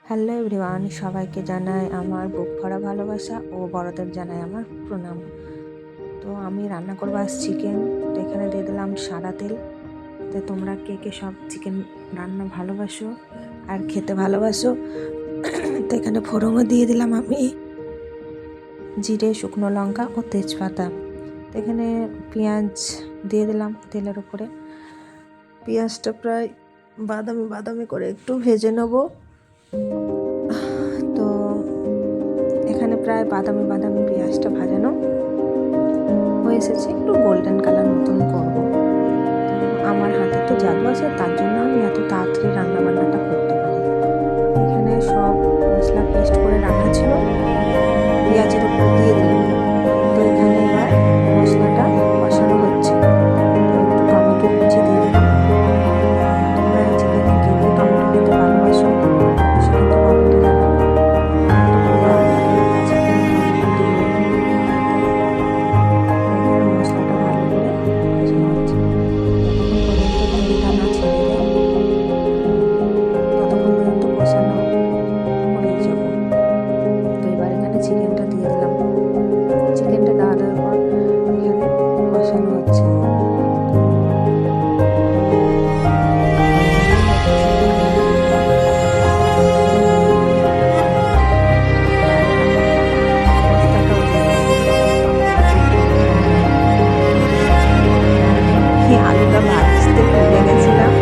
Hello everyone, সবাইকে জানাই আমার বুক ভরা ভালোবাসা ও বড়দের জানাই আমার প্রণাম। তো আমি রান্না করবো আজ চিকেন। তো এখানে দিয়ে দিলাম সাদা তেল। তো তোমরা কে কে সব চিকেন রান্না ভালোবাসো আর খেতে ভালোবাসো। তো এখানে ফোড়নও দিয়ে দিলাম আমি জিরে, শুকনো লঙ্কা ও তেজপাতা। তো এখানে পেঁয়াজ দিয়ে দিলাম তেলের উপরে। পেঁয়াজটা প্রায় বাদামি বাদামি করে একটু ভেজে নেবো। তো এখানে প্রায় বাদামি বাদামি পেঁয়াজটা ভাজানো হয়ে এসেছে, একটু গোল্ডেন কালার মতন করবো। তো আমার হাতে তো জাদু আছে, তার জন্য আমি এত তাড়াতাড়ি রান্নাবান্নাটা করতে পারি। এখানে সব মশলা পেস্ট করে রাখা ছিল, পেঁয়াজের উপরে দিয়ে দিলাম। তো এখানে এবার মশলাটা কষানো হচ্ছে। তো একটু টমেটো কুচি দিয়ে দিলাম। তোমরা চিকেনে কে কে টমেটো খেতে ভালোবাসো অবশ্যই কিন্তু কমেন্টে জানাবে। খুব ভালো লাগে চিকেন টমেটো দিয়ে খেতে। এখানে মশলাটা ভালো করে কষানো হচ্ছে। যতক্ষণ পর্যন্ত তেলটা না ছেড়ে দেয় ততক্ষণ পর্যন্ত কষানো করেই যাব। তো এবার এখানে চিকেনটা দিয়ে দিলাম। চিকেনটা দেওয়ার পর এখানে কষানো হচ্ছে। আলুটা ভাজতে ভুলে গেছিলাম।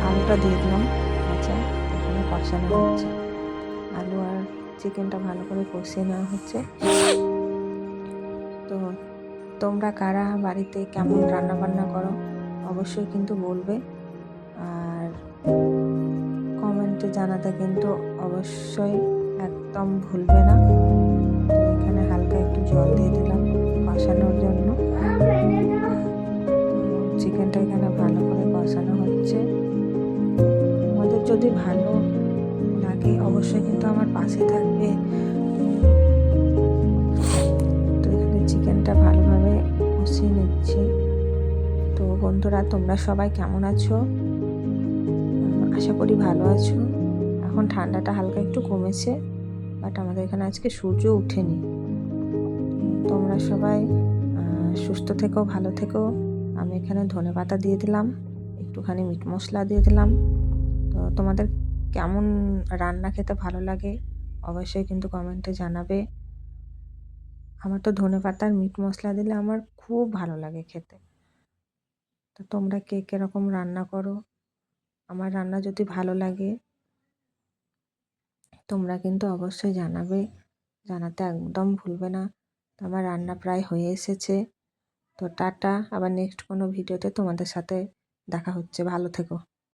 আলুটা দিয়ে দিলাম। আচ্ছা, এখানে কষানো হচ্ছে। আলু আর চিকেনটা ভালো করে কষিয়ে নেওয়া হচ্ছে। তো তোমরা কারা বাড়িতে কেমন রান্না বান্না করো অবশ্যই কিন্তু বলবে, আর কমেন্টে জানাতে কিন্তু অবশ্যই একদম ভুলবে না। তো এখানে হালকা একটু জল দিয়ে দিলাম কষানোর জন্য। তো চিকেনটা এখানে ভালো করে কষানো হচ্ছে। আমাদের যদি ভালো লাগে অবশ্যই কিন্তু আমার পাশে থাকবে। তো এখানে চিকেনটা ভালোভাবে কষিয়ে নিচ্ছি। তো বন্ধুরা, তোমরা সবাই কেমন আছো? আশা করি ভালো আছো। এখন ঠান্ডাটা হালকা একটু কমেছে, বাট আমাদের এখানে আজকে সূর্য ওঠেনি। তোমরা সবাই সুস্থ থেকো, ভালো থেকো। আমি এখানে ধনেপাতা দিয়ে দিলাম, একটুখানি মিট মশলা দিয়ে দিলাম। তো তোমাদের কেমন রান্না খেতে ভালো লাগে অবশ্যই কিন্তু কমেন্টে জানাবে। আমার তো ধনেপাতার মিট মশলা দিলে আমার খুব ভালো লাগে খেতে। তো তোমরা কে কীরকম রান্না করো, আমার রান্না যদি ভালো লাগে তোমরা কিন্তু অবশ্যই জানাবে, জানাতে একদম ভুলবে না। তো আমার রান্না প্রায় হয়ে এসেছে। তো টাটা, আবার নেক্সট কোনো ভিডিওতে তোমাদের সাথে দেখা হচ্ছে। ভালো থেকো।